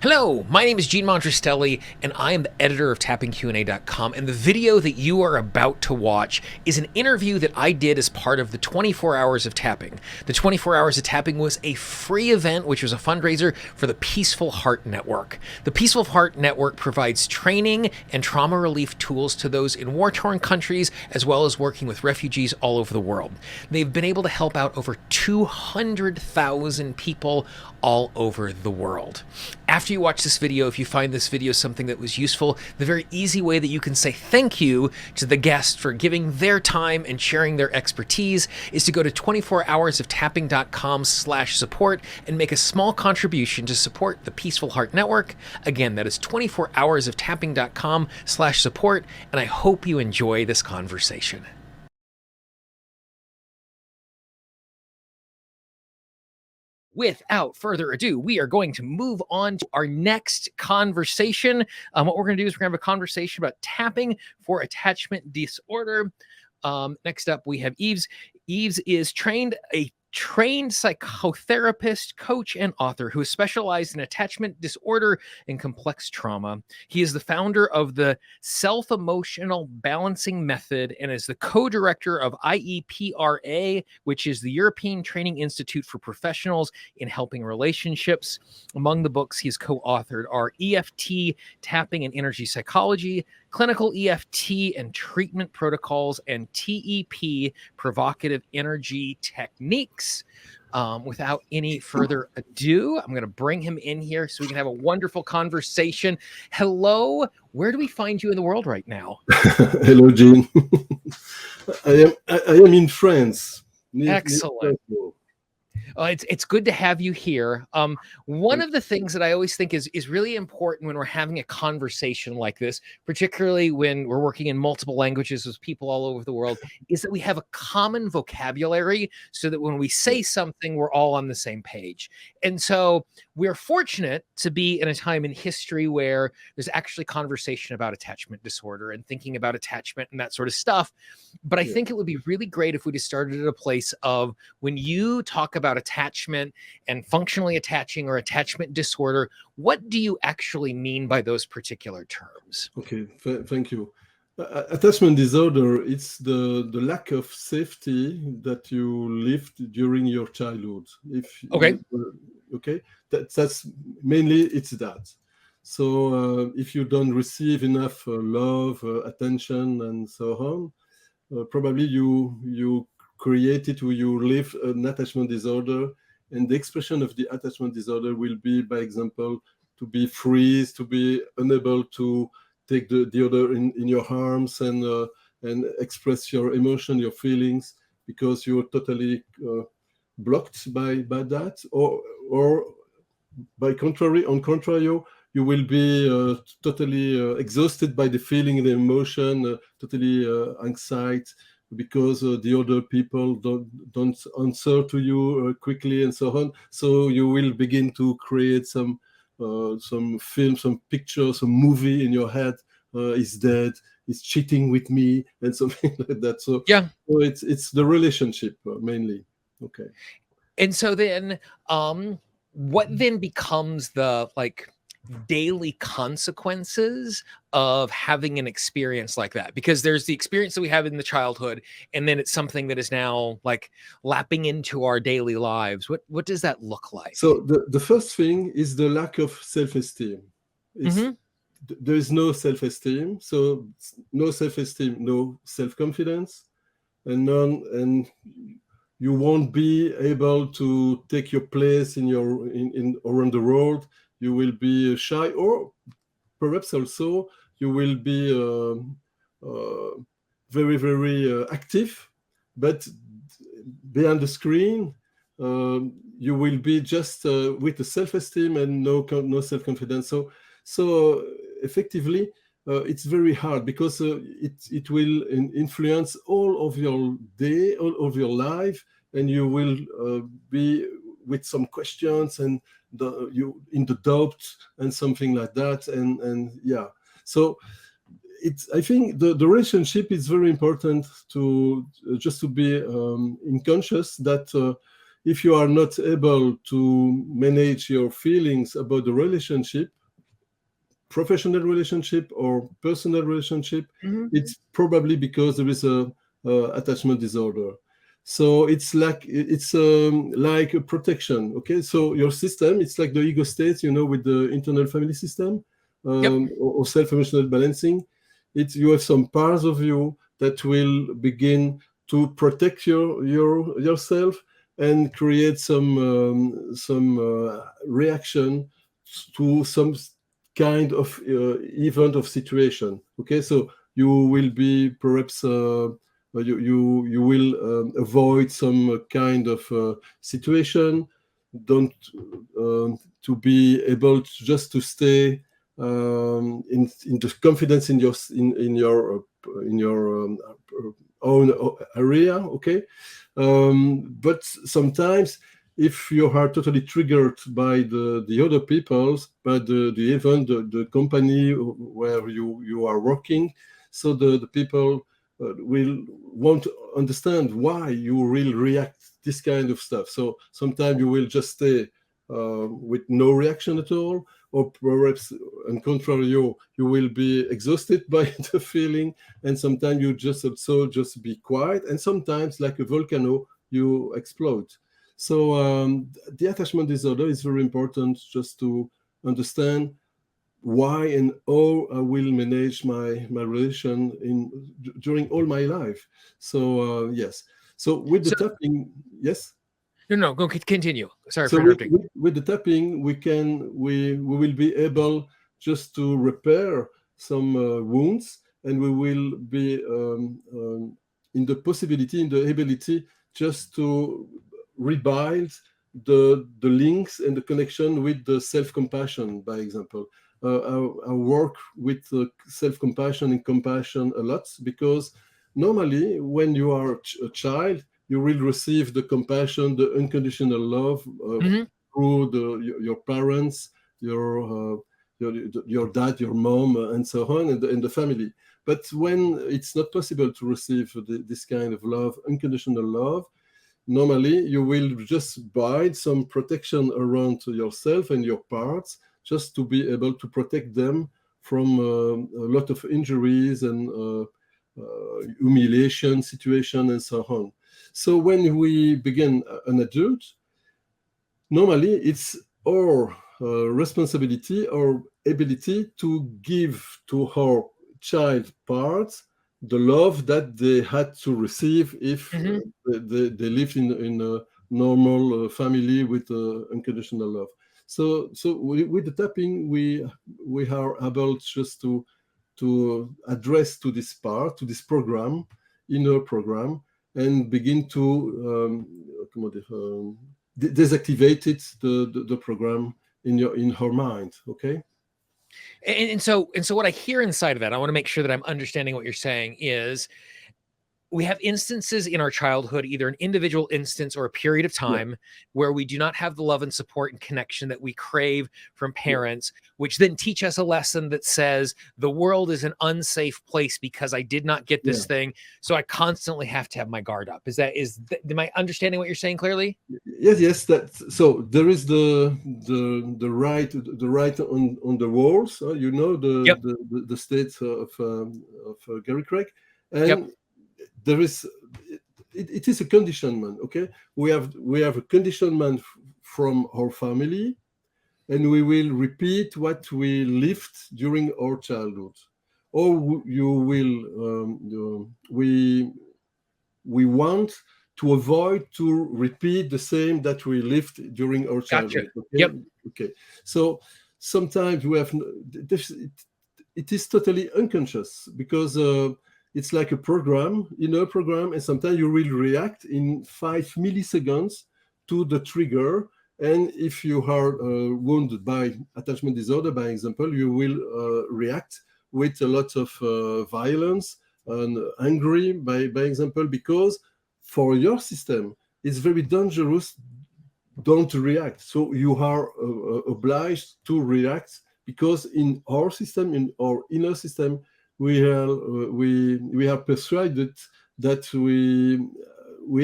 Hello, my name is Gene Monterastelli, and I am the editor of TappingQA.com. And the video that you are about to watch is an interview that I did as part of the 24 Hours of Tapping. The 24 Hours of Tapping was a free event, which was a fundraiser for the Peaceful Heart Network. The Peaceful Heart Network provides training and trauma relief tools to those in war-torn countries, as well as working with refugees all over the world. They've been able to help out over 200,000 people all over the world. After you watch this video, if you find this video something that was useful, the very easy way that you can say thank you to the guests for giving their time and sharing their expertise is to go to 24hoursoftapping.com/support and make a small contribution to support the Peaceful Heart Network. Again, that is 24hoursoftapping.com/support, and I hope you enjoy this conversation. Without further ado, we are going to move on to our next conversation. What we're going to do is we're going to have a conversation about tapping for attachment disorder. Next up, we have Yves. Yves is a trained psychotherapist, coach, and author who is specialized in attachment disorder and complex trauma. He is the founder of the Self-Emotional Balancing Method and is the co-director of IEPRA, which is the European Training Institute for Professionals in Helping Relationships. Among the books he's co-authored are EFT, Tapping and Energy Psychology, Clinical EFT and Treatment Protocols, and TEP, Provocative Energy Techniques. Without any further ado, I'm going to bring him in here so we can have a wonderful conversation. Hello, where do we find you in the world right now? Hello, Gene. I am in France. Excellent. It's good to have you here. One of the things that I always think is really important when we're having a conversation like this, particularly when we're working in multiple languages with people all over the world, is that we have a common vocabulary so that when we say something, we're all on the same page. And so we're fortunate to be in a time in history where there's actually conversation about attachment disorder and thinking about attachment and that sort of stuff. But I think it would be really great if we just started at a place of when you talk about attachment and functionally attaching or attachment disorder, what do you actually mean by those particular terms? Okay, thank you. Attachment disorder, it's the lack of safety that you lived during your childhood. That's mainly it's that. So if you don't receive enough love, attention, and so on, probably you created or you live an attachment disorder, and the expression of the attachment disorder will be, by example, to be freeze, to be unable to take the other in your arms and express your emotion, your feelings, because you're totally blocked by that, or by contrary, you will be totally exhausted by the feeling, the emotion, totally anxiety, because the other people don't answer to you quickly and so on. So you will begin to create some film, some picture, some movie in your head. He's dead, he's cheating with me, and something like that. So it's the relationship mainly. Okay. And so then what then becomes the daily consequences of having an experience like that? Because there's the experience that we have in the childhood, and then it's something that is now lapping into our daily lives. What does that look like? So the first thing is the lack of self-esteem. There is no self-esteem. So no self-esteem, no self-confidence, and you won't be able to take your place in around the world. You will be shy, or perhaps also you will be very, very active, but behind the screen, you will be just with the self-esteem and no self-confidence. So effectively, it's very hard, because it will influence all of your day, all of your life, and you will be with some questions and you in the doubt and something like that, and so I think the relationship is very important to just to be in conscious that if you are not able to manage your feelings about the relationship, professional relationship or personal relationship, it's probably because there is a attachment disorder. So it's like a protection. Okay, so your system, it's like the ego state, with the internal family system, or self-emotional balancing. You have some parts of you that will begin to protect yourself and create some reaction to some kind of event of situation. Okay, so you will be perhaps you will avoid some kind of situation, don't to be able to just to stay in the confidence in your own area. Okay, but sometimes if you are totally triggered by the other people's, by the event, the company where you are working, so the people will won't understand why you will react this kind of stuff. So sometimes you will just stay with no reaction at all, or perhaps on contrary, you will be exhausted by the feeling, and sometimes you just be quiet, and sometimes like a volcano you explode. So the attachment disorder is very important, just to understand why and how I will manage my relation during all my life. So yes. So with the tapping, yes. No, go continue. Sorry So for interrupting. with the tapping, we will be able just to repair some wounds, and we will be in the possibility, in the ability, just to rebuild the links and the connection with the self-compassion, by example. I work with self-compassion and compassion a lot, because normally when you are a child, you will receive the compassion, the unconditional love through your parents, your dad, your mom, and so on, and the family. But when it's not possible to receive this kind of love, unconditional love, normally you will just buy some protection around yourself and your parts, just to be able to protect them from a lot of injuries and humiliation situation and so on. So when we begin an adult, normally it's our responsibility or ability to give to our child parts the love that they had to receive if they lived in a normal family with unconditional love. So with the tapping, we are able just to address to this part, to this program, inner program, and begin to deactivate the program in her mind. Okay. And so what I hear inside of that, I want to make sure that I'm understanding what you're saying, is we have instances in our childhood, either an individual instance or a period of time, where we do not have the love and support and connection that we crave from parents, which then teach us a lesson that says the world is an unsafe place because I did not get this thing. So I constantly have to have my guard up. Am I understanding what you're saying clearly? Yes. So there is the right on the walls. The states of Gary Craig, and there is it is a conditionment. Okay, we have a conditionment from our family, and we will repeat what we lived during our childhood, or we want to avoid to repeat the same that we lived during our childhood. Gotcha. Okay. So sometimes we have it is totally unconscious, because it's like a program, and sometimes you will react in 5 milliseconds to the trigger. And if you are wounded by attachment disorder, by example, you will react with a lot of violence and angry, by example, because for your system, it's very dangerous don't react. So you are obliged to react, because in our system, in our inner system, we are persuaded that we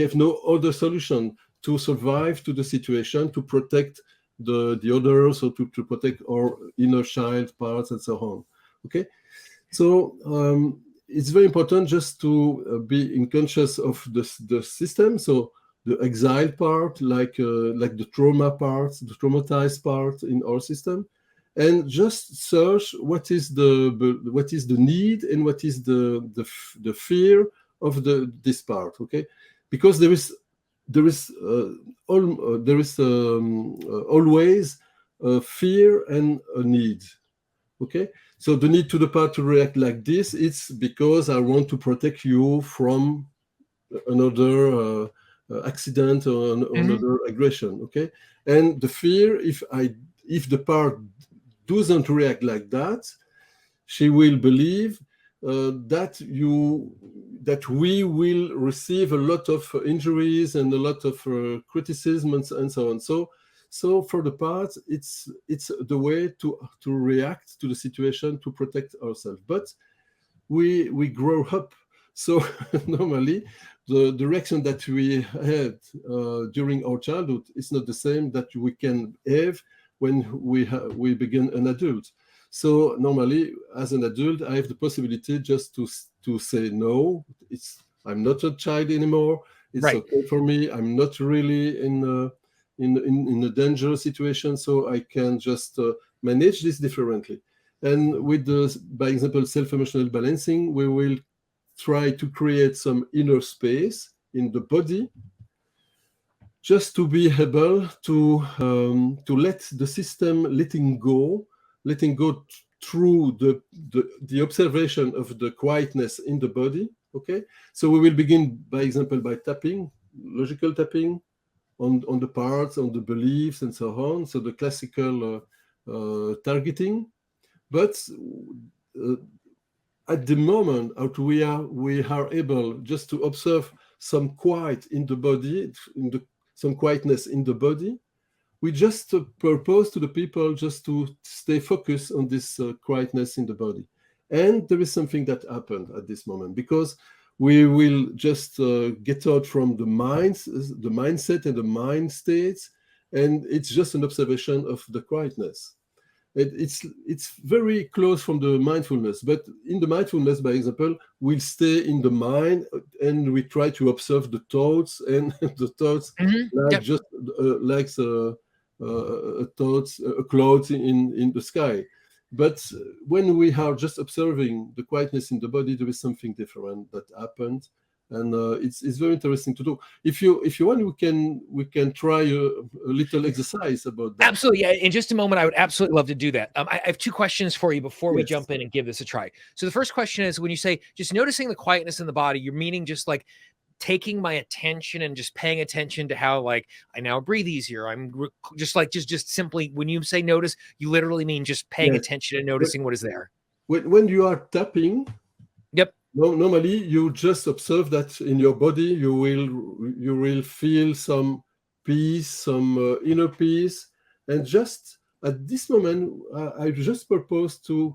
have no other solution to survive to the situation, to protect the others, or to protect our inner child parts and so on. Okay, so it's very important just to be in conscious of the system. So the exiled part, like the trauma part, the traumatized part in our system, and just search what is the need and what is the fear of this part. Okay, because there is always a fear and a need. Okay, so the need to the part to react like this, it's because I want to protect you from another accident or another aggression. Okay, and the fear, if the part doesn't react like that, she will believe that we will receive a lot of injuries and a lot of criticism and so on. So for the part, it's the way to react to the situation, to protect ourselves. But we grow up. So normally the reaction that we had during our childhood is not the same that we can have when we begin an adult. So normally, as an adult, I have the possibility just to say no. I'm not a child anymore. It's okay for me. I'm not really in a dangerous situation, so I can just manage this differently. And with by example, self-emotional balancing, we will try to create some inner space in the body, just to be able to let the system letting go through the observation of the quietness in the body. Okay, so we will begin, by example, by tapping, logical tapping on the parts, on the beliefs, and so on. So the classical targeting, but at the moment we are able just to observe some quiet in the body, some quietness in the body. We just propose to the people just to stay focused on this quietness in the body. And there is something that happened at this moment, because we will just get out from the mindset and the mind states, and it's just an observation of the quietness. It's very close from the mindfulness, but in the mindfulness, by example, we'll stay in the mind and we try to observe the thoughts, and the thoughts just like thoughts, clouds in the sky. But when we are just observing the quietness in the body, there is something different that happened, and it's very interesting to do. If you want, we can try a little exercise about that. Absolutely, yeah. In just a moment, I would absolutely love to do that. I have two questions for you before we jump in and give this a try. So the first question is, when you say just noticing the quietness in the body, you're meaning just like taking my attention and just paying attention to how, like, I now breathe easier. I'm just simply, when you say notice, you literally mean just paying attention and noticing what is there. When you are tapping, normally you just observe that in your body you will feel some peace, some inner peace, and just at this moment I just propose to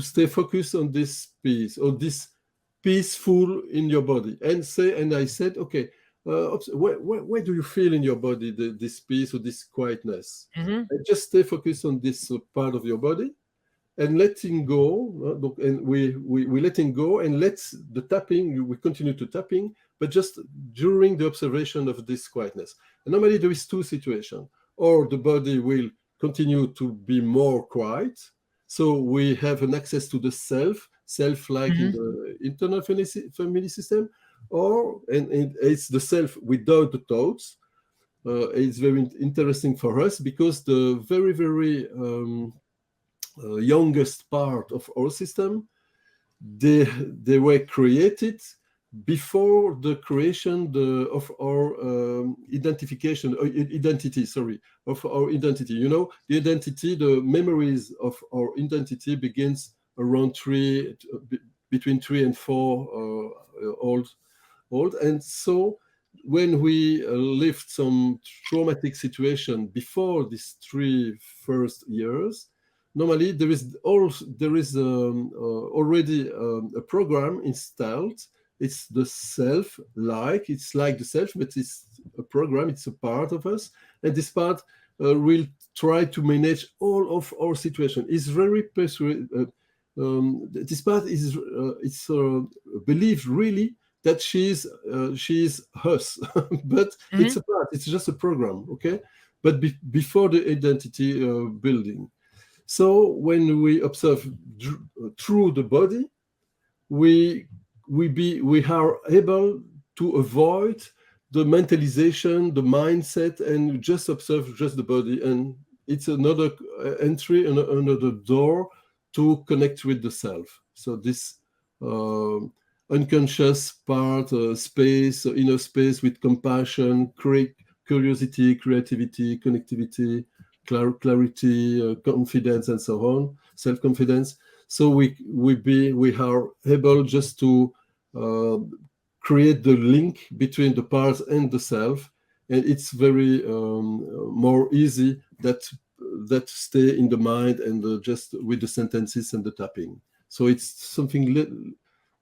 stay focused on this peace, or this peaceful in your body, and I said, okay, where do you feel in your body this peace or this quietness? And just stay focused on this part of your body, and letting go, and we letting go, and let the tapping, we continue to tapping, but just during the observation of this quietness. And normally there is two situations, or the body will continue to be more quiet, so we have an access to the self like in the internal family system, and it's the self without the thoughts. It's very interesting for us, because the very, very youngest part of our system, they were created before the creation of our identity. Of our identity. You know, the identity, the memories of our identity begins around between 3 and 4 old, and so when we lived some traumatic situation before these 3 first years, normally there is already a program installed. It's the self, it's like the self, but a program, it's a part of us, and this part will try to manage all of our situation. It's very this part is it's believe really that she's us, but it's a part. It's just a program, okay? But before the identity building. So when we observe through the body, we are able to avoid the mentalization, the mindset, and just observe just the body. And it's another entry, another door to connect with the self. So this unconscious part, space, inner space with compassion, curiosity, creativity, connectivity, clarity, confidence, and so on, self-confidence. So we are able just to create the link between the parts and the self, and it's very more easy that stay in the mind and just with the sentences and the tapping. So it's something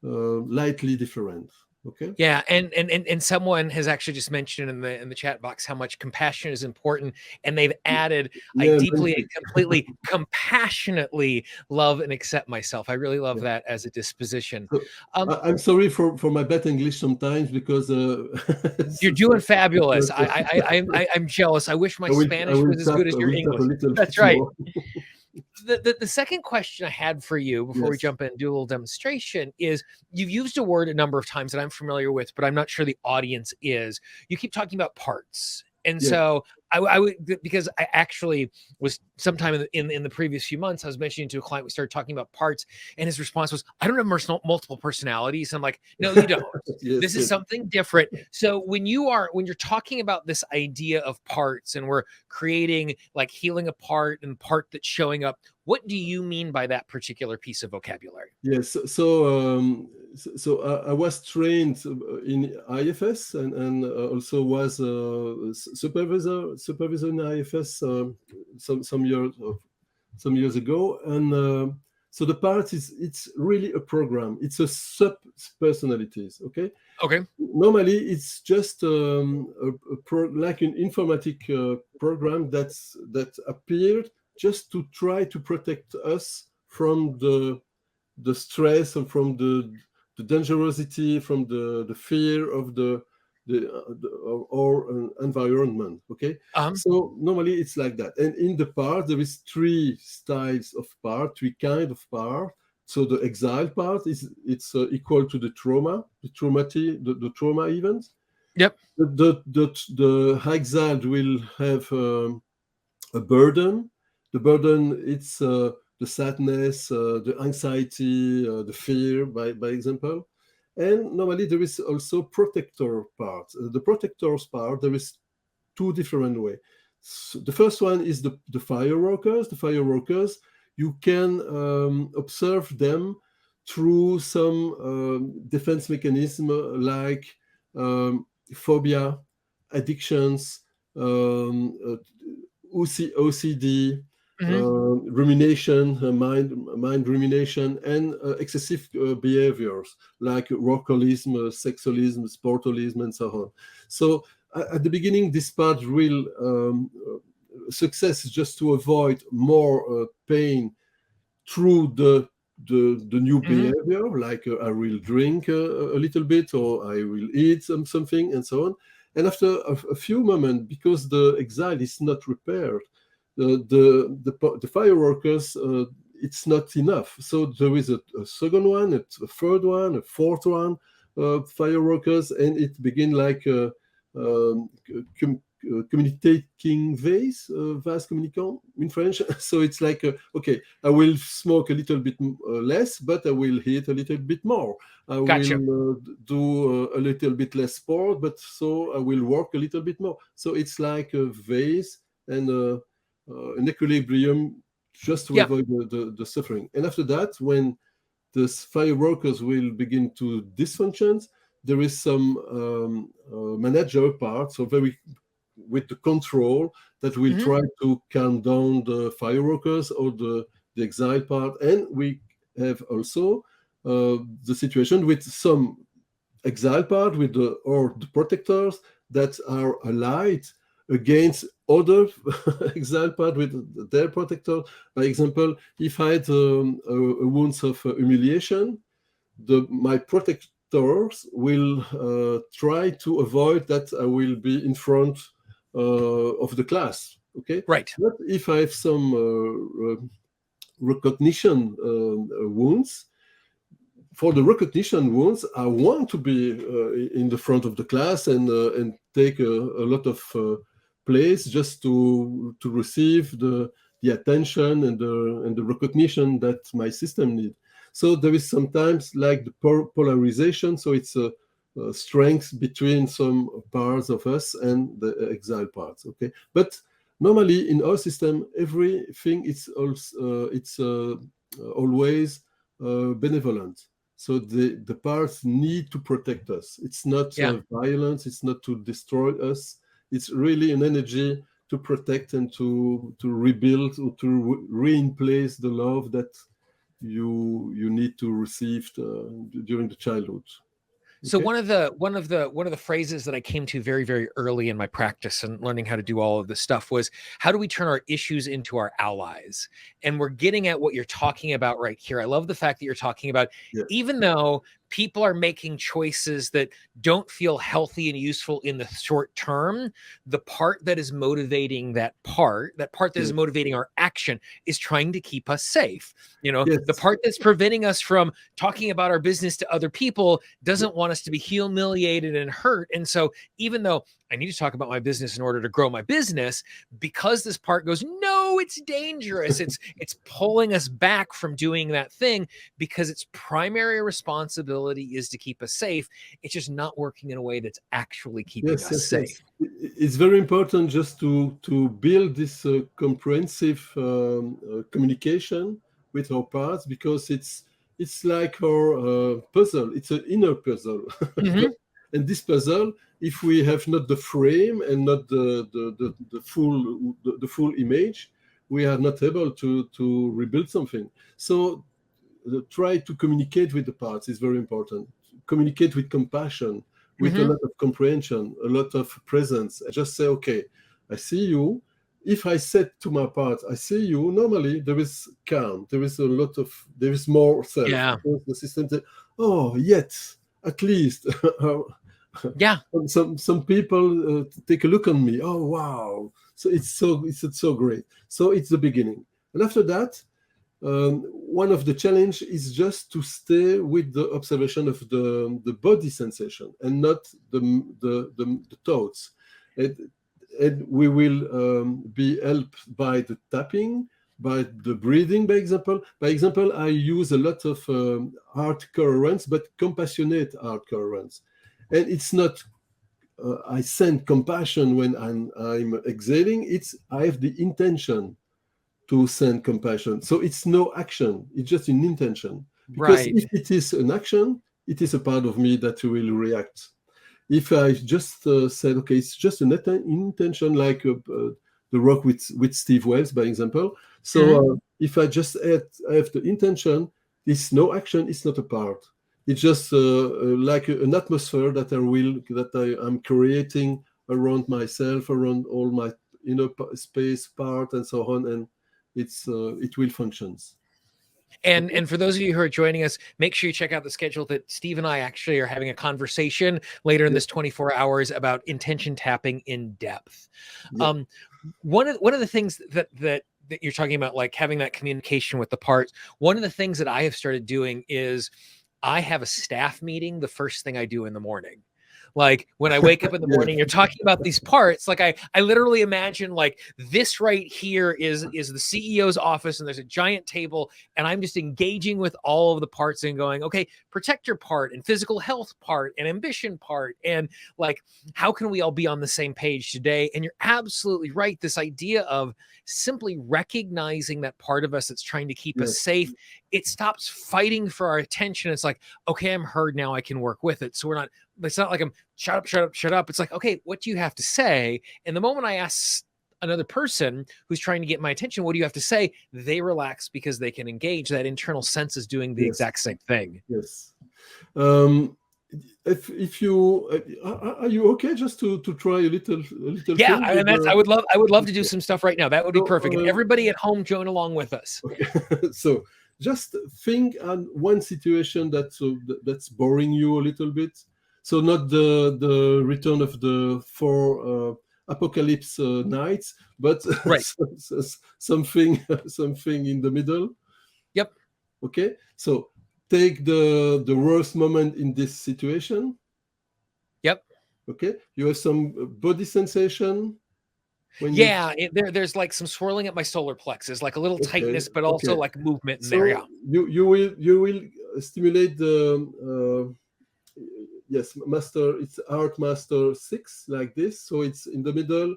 lightly different. Okay. Yeah, and someone has actually just mentioned in the chat box how much compassion is important, and they've added, I deeply and completely compassionately love and accept myself. I really love that as a disposition. So, I'm sorry for my bad English sometimes, because you're doing fabulous. I'm jealous. I wish my Spanish was as good as your English. That's right. The second question I had for you before we jump in and do a little demonstration is, you've used a word a number of times that I'm familiar with, but I'm not sure the audience is. You keep talking about parts. And so I would, because I actually was sometime in the previous few months, I was mentioning to a client, we started talking about parts, and his response was, I don't have multiple personalities. I'm like, no, you don't. This is something different. So when you're talking about this idea of parts, and we're creating like healing a part and part that's showing up, what do you mean by that particular piece of vocabulary? Yes. So I was trained in IFS and also was supervisor in IFS some years ago. And so the part it's really a program. It's a sub-personalities. Okay. Normally it's just like an informatic program that appeared just to try to protect us from the stress and from the dangerosity, from the fear of our environment. Okay. So normally it's like that. And in the part there is three styles of part, three kind of part. So the exile part it's equal to the trauma, the trauma event. Yep. The exiled will have a burden. The burden, it's the sadness, the anxiety, the fear, by example. And normally there is also protector part. The protectors part, there is two different ways. So the first one is the fireworkers. The fireworkers, you can observe them through some defense mechanism like phobia, addictions, OCD, rumination, mind rumination, and excessive behaviors like workaholism, sexualism, sportolism, and so on. So at the beginning, this part will success is just to avoid more pain through the new behavior, like I will drink a little bit, or I will eat something, and so on. And after a few moments, because the exile is not repaired, the fireworkers, it's not enough. So there is a second one, a third one, a fourth one, fireworkers, and it begin like communicating vase communicant in French. So it's like, okay, I will smoke a little bit less, but I will eat a little bit more. I will do a little bit less sport, but so I will work a little bit more. So it's like a vase and an equilibrium just to avoid the suffering. And after that, when the fireworkers will begin to dysfunction, there is some manager part, so very with the control that will try to calm down the fireworkers or the exile part. And we have also the situation with some exile part with the protectors that are allied against other exile part with their protector. By example, if I had a wounds of humiliation, my protectors will try to avoid that I will be in front of the class. Okay, Right. but if I have some recognition wounds, for the recognition wounds, I want to be in the front of the class and take a lot of place just to receive the attention and the recognition that my system needs. So there is sometimes like the polarization. So it's a strength between some parts of us and the exile parts. Okay, but normally in our system, everything is also always benevolent. So the parts need to protect us. It's not violence. It's not to destroy us. It's really an energy to protect and to rebuild or to re-in-place the love that you need to receive during the childhood. So one of the phrases that I came to very, very early in my practice and learning how to do all of this stuff was, how do we turn our issues into our allies? And we're getting at what you're talking about right here. I love the fact that you're talking about, even though people are making choices that don't feel healthy and useful in the short term, the part that is motivating that part that is motivating our action is trying to keep us safe. You know, the part that's preventing us from talking about our business to other people doesn't want us to be humiliated and hurt. And so even though I need to talk about my business in order to grow my business, because this part goes, no, it's dangerous. It's pulling us back from doing that thing because its primary responsibility is to keep us safe. It's just not working in a way that's actually keeping us safe. It's very important just to build this comprehensive communication with our parts, because it's like our puzzle. It's an inner puzzle. Mm-hmm. And this puzzle, if we have not the frame and not the full image, we are not able to rebuild something. So try to communicate with the parts is very important. Communicate with compassion, with a lot of comprehension, a lot of presence. Just say, okay, I see you. If I said to my part, I see you, normally there is calm. There is more self. Yeah. The system says, oh, yet, at least. Some people take a look on me. Oh, wow. So it's so great. So it's the beginning. And after that, one of the challenge is just to stay with the observation of the body sensation and not the thoughts. And we will be helped by the tapping, by the breathing, by example. By example, I use a lot of heart currents, but compassionate heart currents. And it's not, I send compassion when I'm exhaling. I have the intention to send compassion. So it's no action, it's just an intention. Because if it is an action, it is a part of me that will react. If I just said, okay, it's just an intention, like the rock with Steve Wells, by example. So if I just have the intention, it's no action, it's not a part. It's just like an atmosphere that I am creating around myself, around all my inner space part and so on, and it will functions. And for those of you who are joining us, make sure you check out the schedule that Steve and I actually are having a conversation later in this 24 hours about intention tapping in depth. One of the things that you're talking about, like having that communication with the parts, one of the things that I have started doing is I have a staff meeting the first thing I do in the morning. Like when I wake up in the morning, you're talking about these parts. Like I literally imagine like this right here is the CEO's office, and there's a giant table, and I'm just engaging with all of the parts and going, okay, protect your part and physical health part and ambition part. And like, how can we all be on the same page today? And you're absolutely right. This idea of simply recognizing that part of us that's trying to keep us safe, it stops fighting for our attention. It's like, okay, I'm heard now, I can work with it. So it's not like I'm shut up. It's like, okay, what do you have to say? And the moment I ask another person who's trying to get my attention, what do you have to say? They relax because they can engage. That internal sense is doing the exact same thing. Yes. if you are you okay just to try a little Yeah, thing and with that's I would love to do some stuff right now. That would be so, perfect. And everybody at home join along with us. okay. So just think on one situation that's boring you a little bit. So not the return of the four apocalypse nights, but Right. something something in the middle. Yep. Okay. So take the worst moment in this situation. Yep. Okay. You have some body sensation when you. Yeah, there's like some swirling at my solar plexus, like a little Okay. tightness, but also Okay. like movement in there. Yeah. So you will stimulate the yes, master. It's art master 6 like this. So it's in the middle,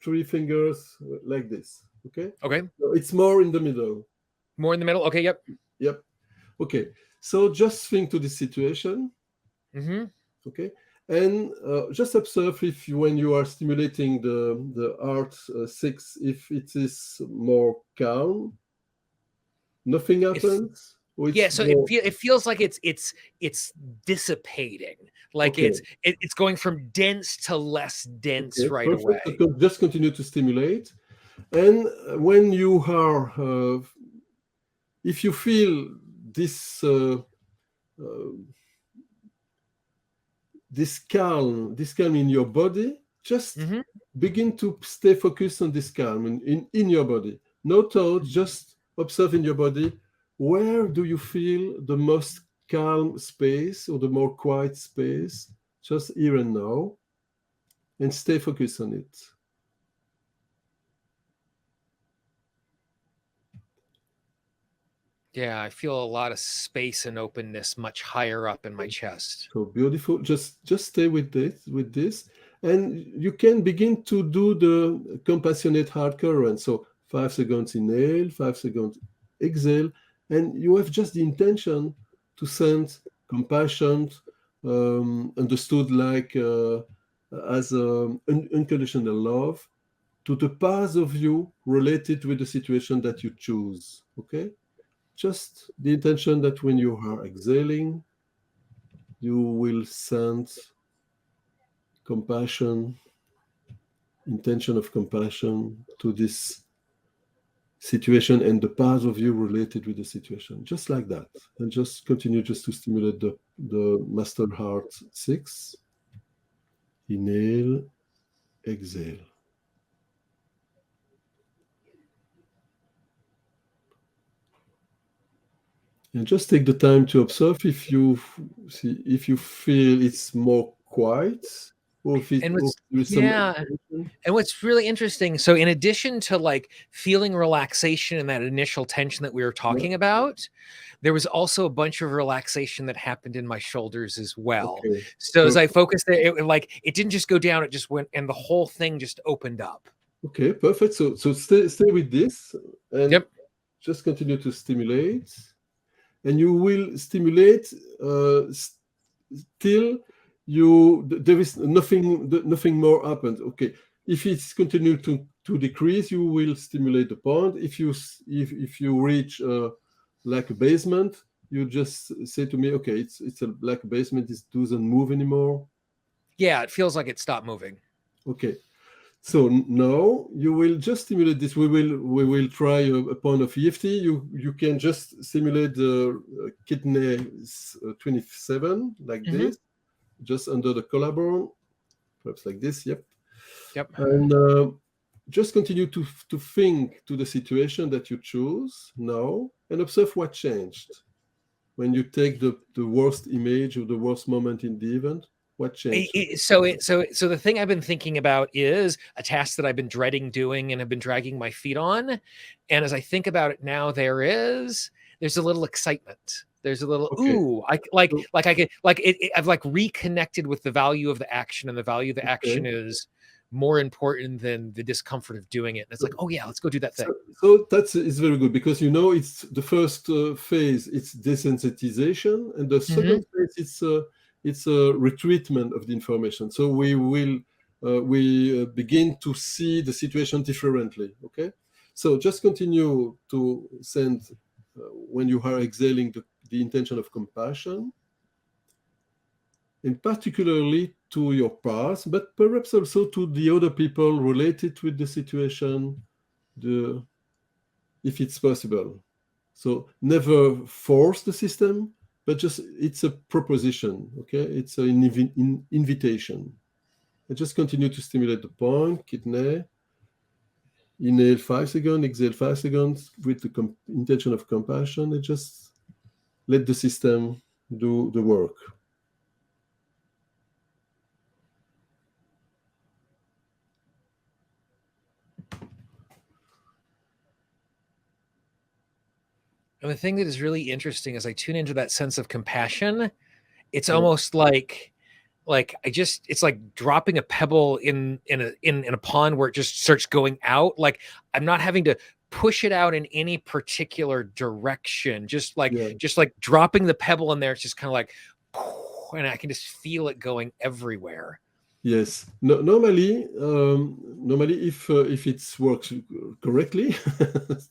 3 fingers like this. Okay. Okay. So it's more in the middle. More in the middle. Okay. Yep. Yep. Okay. So just think to this situation. Mm-hmm. Okay. And just observe if when you are stimulating the art 6, if it is more calm, nothing happens. Or Yeah, it's so more, it feels like it's dissipating, like okay. it's going from dense to less dense Okay, right perfect. away. So just continue to stimulate. And when you are, if you feel this this calm in your body, just Mm-hmm. begin to stay focused on this calm in your body. No thoughts, just observe in your body. Where do you feel the most calm space or the more quiet space? Just here and now, and stay focused on it. Yeah, I feel a lot of space and openness much higher up in my chest. So beautiful. Just stay with this, and you can begin to do the compassionate heart current. So 5 seconds inhale, 5 seconds exhale, and you have just the intention to send compassion, understood like as unconditional love, to the parts of you related with the situation that you choose. Okay, just the intention that when you are exhaling, you will send compassion, intention of compassion to this situation and the part of you related with the situation, just like that. And just continue just to stimulate the master heart 6. Inhale, exhale. And just take the time to observe if you see if you feel it's more quiet or if And or what's there is some yeah, and what's really interesting, so in addition to like feeling relaxation and that initial tension that we were yeah, talking about, there was also a bunch of relaxation that happened in my shoulders as well. okay. So as I Perfect. focused there, it didn't just go down, it just went, and the whole thing just opened up. Okay, perfect. So stay with this and Yep. just continue to stimulate, and you will stimulate till there is nothing more happens. Okay, if it's continue to decrease, you will stimulate the point. If you reach like a basement, you just say to me, okay, it's a like a basement. It doesn't move anymore. Yeah, it feels like it stopped moving. Okay. So now you will just stimulate this. We will try a point of EFT. You can just stimulate the kidney 27 like Mm-hmm. this, just under the collarbone, perhaps like this. Yep. Yep. And just continue to think to the situation that you choose now and observe what changed when you take the worst image or the worst moment in the event. What changed? So the thing I've been thinking about is a task that I've been dreading doing and have been dragging my feet on. And as I think about it now, there's a little excitement. There's a little Okay. So, I've like reconnected with the value of the action, and the value of the action okay. is more important than the discomfort of doing it. And it's like, oh yeah, let's go do that thing. So that's is very good because it's the first phase. It's desensitization, and the Mm-hmm. second phase it's a retreatment of the information. So we begin to see the situation differently. Okay, so just continue to send when you are exhaling the intention of compassion, and particularly to your parts, but perhaps also to the other people related with the situation, if it's possible. So never force the system, but just it's a proposition, okay? It's an invitation. And just continue to stimulate the point, kidney. Inhale 5 seconds, exhale 5 seconds with the intention of compassion, and just let the system do the work. And the thing that is really interesting as I tune into that sense of compassion, it's almost like it's like dropping a pebble in a pond where it just starts going out. Like I'm not having to push it out in any particular direction. Just like dropping the pebble in there, it's just kind of like, and I can just feel it going everywhere. Yes. No, normally, if it works correctly,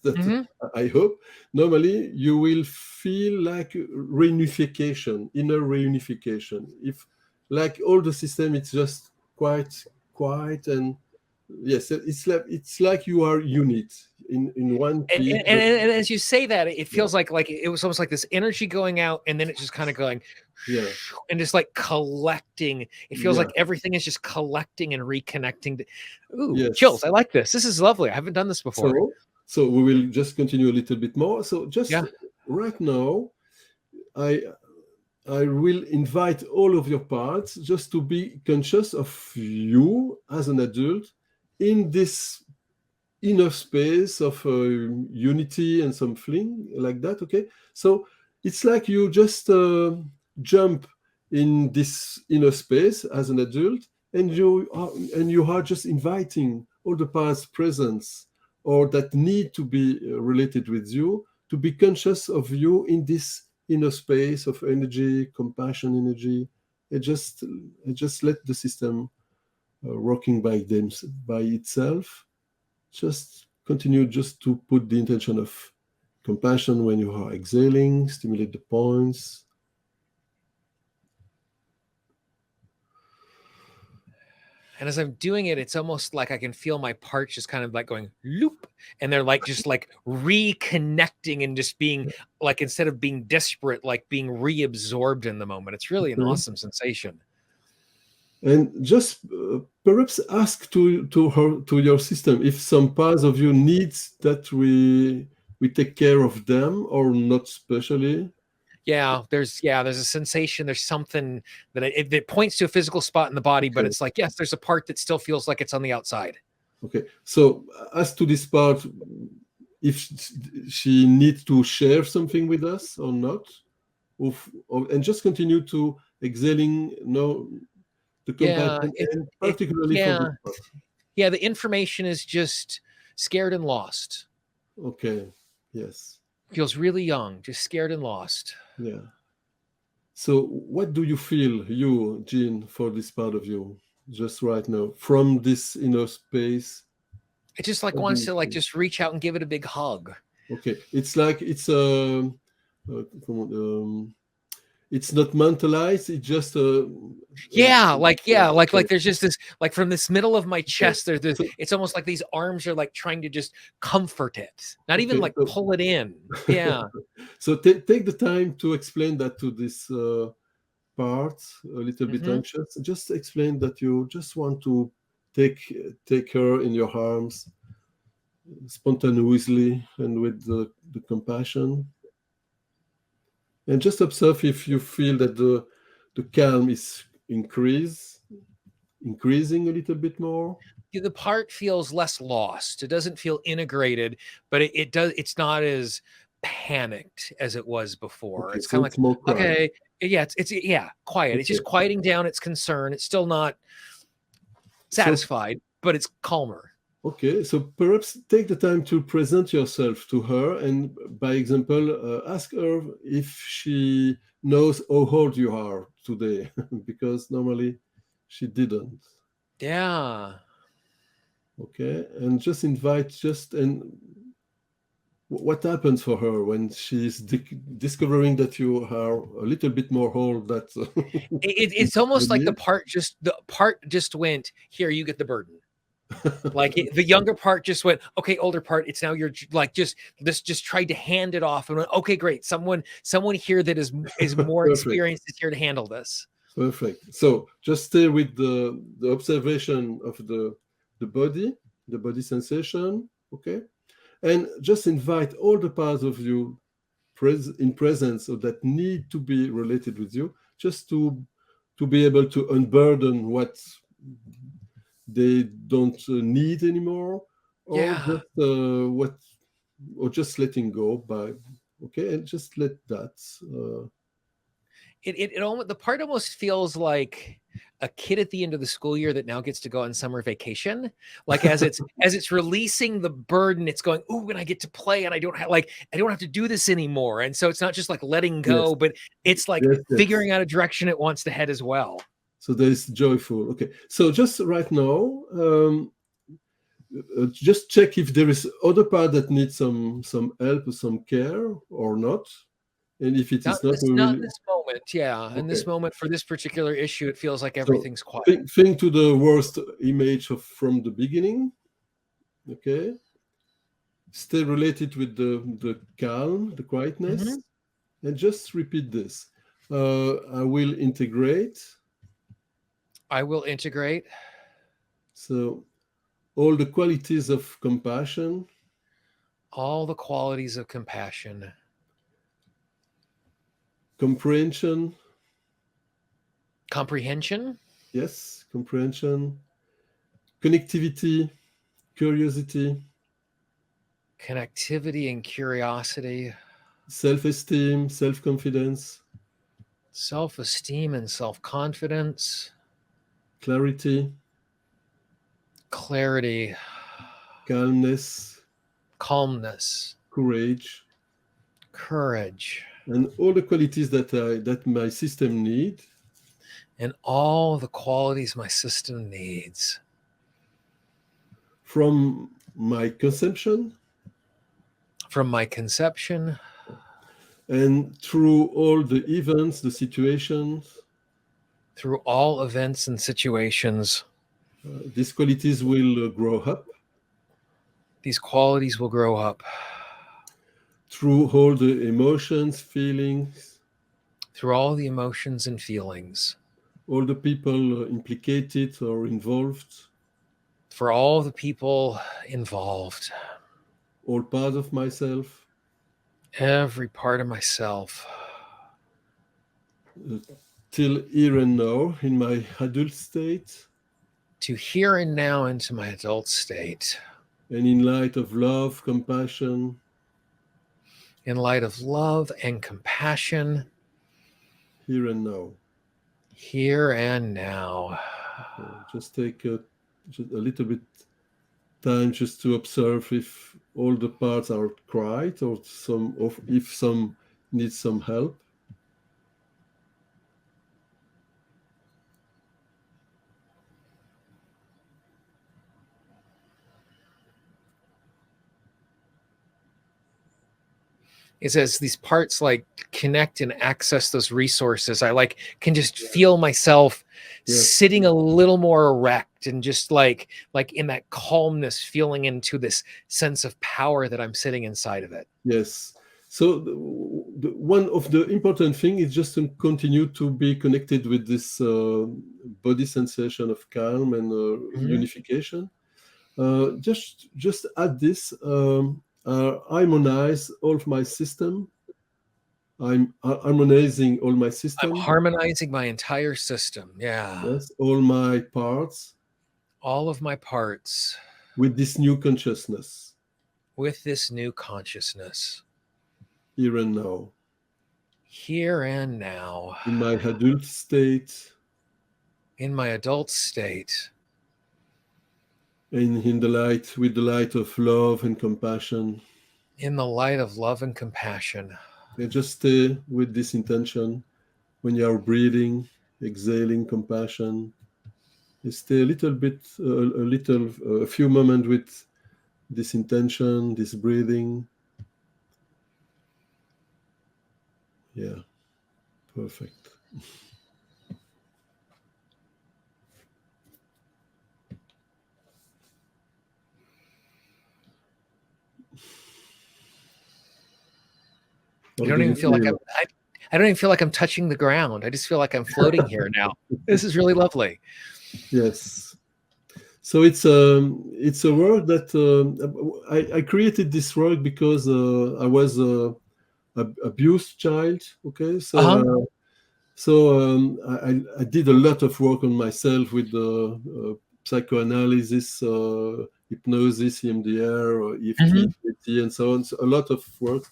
that I hope. Normally, you will feel like reunification, inner reunification. If like all the system, it's just quite quiet, and yes, it's like you are unit in one piece. And as you say that, it feels like it was almost like this energy going out, and then it's just kind of going, and just like collecting. It feels like everything is just collecting and reconnecting. Chills! I like this. This is lovely. I haven't done this before. So we will just continue a little bit more. So just right now, I will invite all of your parts just to be conscious of you as an adult in this inner space of unity and something like that. Okay, so it's like you just jump in this inner space as an adult, and you are just inviting all the parts presence or that need to be related with you to be conscious of you in this inner space of energy, compassion energy, and just let the system working by itself. Just continue just to put the intention of compassion when you are exhaling, stimulate the points. And as I'm doing it, it's almost like I can feel my parts just kind of like going loop, and they're like just like reconnecting and just being like, instead of being disparate, like being reabsorbed in the moment. It's really an awesome sensation. And just perhaps ask to your system if some parts of you needs that we take care of them or not specially. There's a sensation. There's something that it points to a physical spot in the body, but it's like, yes, there's a part that still feels like it's on the outside. Okay, so as to this part, if she needs to share something with us or not, and just continue to exhaling, the compassion, and particularly for this part. The information is just scared and lost. Okay, yes. Feels really young, just scared and lost. Yeah. So what do you feel, you, Jean, for this part of you, just right now, from this inner space? It just like wants to like just reach out and give it a big hug. Okay, it's like it's not mentalized. It's just like there's just this, like from this middle of my chest, there's it's almost like these arms are like trying to just comfort it, not even like pull it in. Yeah. So take the time to explain that to this part, a little bit anxious. Just explain that you just want to take her in your arms spontaneously and with the compassion. And just observe if you feel that the calm is increasing a little bit more. The part feels less lost. It doesn't feel integrated, but it does. It's not as panicked as it was before. Okay, it's kind of like, more quiet. Okay, it's quiet. Okay. It's just quieting down its concern. It's still not satisfied, but it's calmer. Okay, so perhaps take the time to present yourself to her, and by example, ask her if she knows how old you are today, because normally she didn't. Yeah. Okay, and just invite, and what happens for her when she's discovering that you are a little bit more whole? That It's almost like the part just went, here, you get the burden. Like the younger part just went, okay, older part, it's now you're like just tried to hand it off and went, okay, great, someone here that is more experienced is here to handle this. Perfect. So just stay with the observation of the body sensation, okay, and just invite all the parts of you in presence or that need to be related with you, just to be able to unburden what they don't need anymore, or just letting go by, okay, and just let that. The part almost feels like a kid at the end of the school year that now gets to go on summer vacation. Like as it's releasing the burden, it's going, ooh, and I get to play, and I don't have to do this anymore. And so it's not just like letting go, Yes. but it's like figuring out a direction it wants to head as well. So there is joyful. Okay. So just right now, just check if there is other part that needs some help or some care or not. And if it is not in this moment, yeah. Okay. In this moment, for this particular issue, it feels like everything's quiet. Think to the worst image from the beginning. Okay. Stay related with the calm, the quietness, and just repeat this. I will integrate. I will integrate. So all the qualities of compassion. All the qualities of compassion. Comprehension. Comprehension? Yes, comprehension. Connectivity, curiosity. Connectivity and curiosity. Self-esteem, self-confidence. Self-esteem and self-confidence. Clarity. Clarity. Calmness. Calmness. Courage. Courage. And all the qualities that my system needs. And all the qualities my system needs. From my conception. From my conception. And through all the events, the situations. Through all events and situations. These qualities will grow up. These qualities will grow up. Through all the emotions, feelings. Through all the emotions and feelings. All the people implicated or involved. For all the people involved. All parts of myself. Every part of myself. Till here and now in my adult state. To here and now into my adult state. And in light of love, compassion. In light of love and compassion. Here and now. Here and now. Just take just a little bit time just to observe if all the parts are quiet or if some need some help. It says these parts like connect and access those resources. I can just feel myself sitting a little more erect and just like in that calmness, feeling into this sense of power that I'm sitting inside of it. Yes. So one of the important thing is just to continue to be connected with this body sensation of calm and unification. Just add this. Harmonize all of my system. I'm harmonizing all my system. I'm harmonizing my entire system. Yeah. Yes, all my parts. All of my parts. With this new consciousness. With this new consciousness. Here and now. Here and now. In my adult state. In my adult state. And in the light, with the light of love and compassion. In the light of love and compassion. And just stay with this intention when you are breathing, exhaling compassion. You stay a little bit, a few moments with this intention, this breathing. Yeah, perfect. I don't even feel like I don't even feel like I'm touching the ground. I just feel like I'm floating here now. This is really lovely. Yes. So it's a work that I created this work because I was a abused child. Okay, so I did a lot of work on myself with psychoanalysis, hypnosis, EMDR, or EFT, and so on. So a lot of work,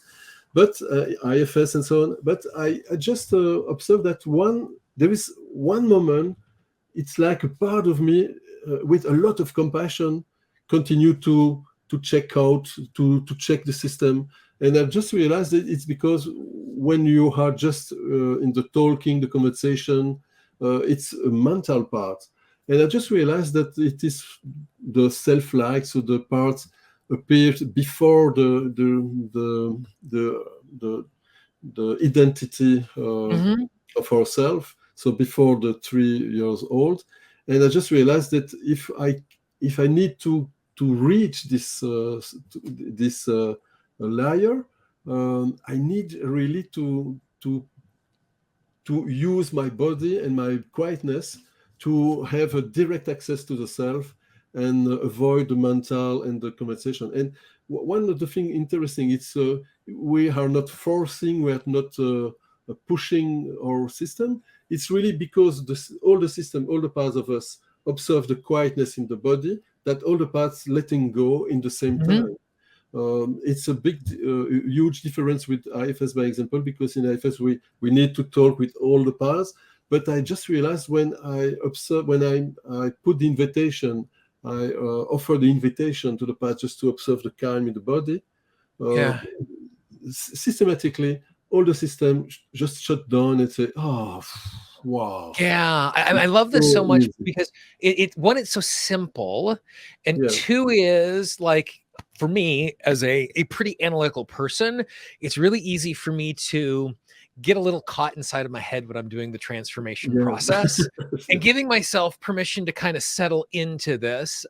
but IFS and so on. But I just observed that there is one moment. It's like a part of me with a lot of compassion continue to check out, to check the system. And I've just realized that it's because when you are just in the talking, the conversation, it's a mental part. And I just realized that it is the self-like, so the parts appeared before the identity of ourselves. So before the 3 years old, and I just realized that if I need to reach this layer, I need really to use my body and my quietness to have a direct access to the self and avoid the mental and the conversation. And one of the things interesting, it's we are not forcing, we are not pushing our system. It's really because all the system, all the parts of us observe the quietness in the body, that all the parts letting go in the same time. It's a big, huge difference with IFS, by example, because in IFS we need to talk with all the parts. But I just realized when I put the invitation, I offer the invitation to the parts just to observe the calm in the body. Systematically, all the system just shut down and say, "Oh, wow." Yeah, I love this so much because one, it's so simple, and two is like, for me as a pretty analytical person, it's really easy for me to get a little caught inside of my head when I'm doing the transformation process and giving myself permission to kind of settle into this.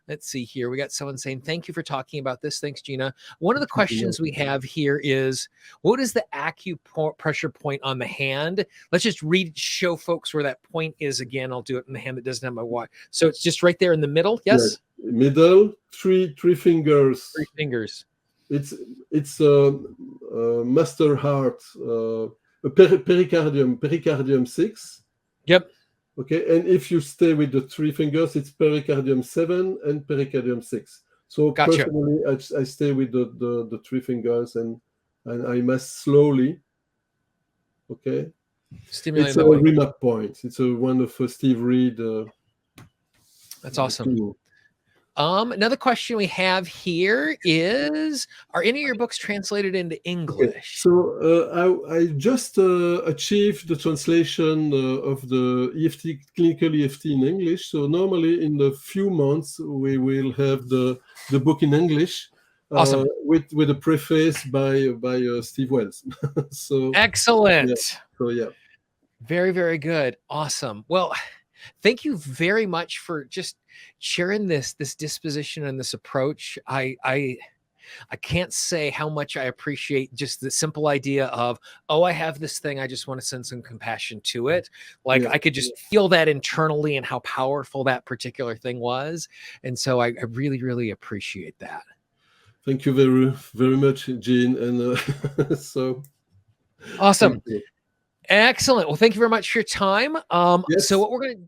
Let's see here. We got someone saying, thank you for talking about this. Thanks, Gina. One of the questions we have here is, what is the acupressure point on the hand? Let's just show folks where that point is again. I'll do it in the hand that doesn't have my watch. So it's just right there in the middle. Yes. Middle, three fingers. 3 fingers. It's master heart, pericardium 6. Yep. Okay, and if you stay with the 3 fingers, it's pericardium 7 and pericardium 6. So personally, I stay with the 3 fingers and I mass slowly. Okay, it's a remap point. It's one of Steve Reed. That's awesome. Another question we have here is, are any of your books translated into English? Okay. So I just achieved the translation of the EFT, clinical EFT in English. So normally in a few months, we will have the book in English. Awesome. With a preface by Steve Wells. So excellent. Yeah. Very, very good. Awesome. Well, thank you very much for just sharing this disposition and this approach. I can't say how much I appreciate just the simple idea of, oh, I have this thing, I just want to send some compassion to it. Like I could just feel that internally and how powerful that particular thing was. And so I really, really appreciate that. Thank you very, very much, Gene. And so awesome. Excellent. Well, thank you very much for your time. So what we're going to